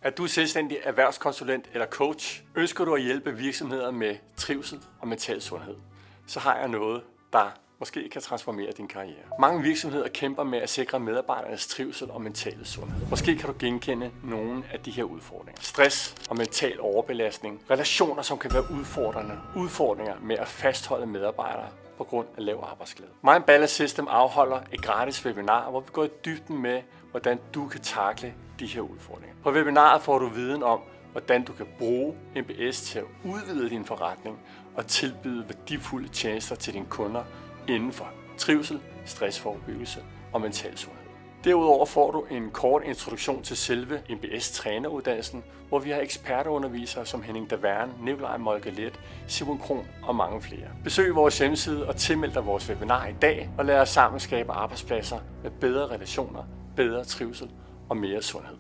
Er du selvstændig erhvervskonsulent eller coach? Ønsker du at hjælpe virksomheder med trivsel og mental sundhed? Så har jeg noget, der måske kan transformere din karriere. Mange virksomheder kæmper med at sikre medarbejdernes trivsel og mentale sundhed. Måske kan du genkende nogle af de her udfordringer. Stress og mental overbelastning. Relationer, som kan være udfordrende. Udfordringer med at fastholde medarbejdere på grund af lav arbejdsglæde. Mindbalance System afholder et gratis webinar, hvor vi går i dybden med, hvordan du kan takle de her udfordringer. På webinaret får du viden om, hvordan du kan bruge MBS til at udvide din forretning og tilbyde værdifulde tjenester til dine kunder inden for trivsel, stressforebyggelse og mental sundhed. Derudover får du en kort introduktion til selve MBS-træneruddannelsen, hvor vi har ekspertundervisere som Henning Davern, Nikolaj Molkelet, Simon Kron og mange flere. Besøg vores hjemmeside og tilmeld dig vores webinar i dag, og lad os sammen skabe arbejdspladser med bedre relationer, bedre trivsel og mere sundhed.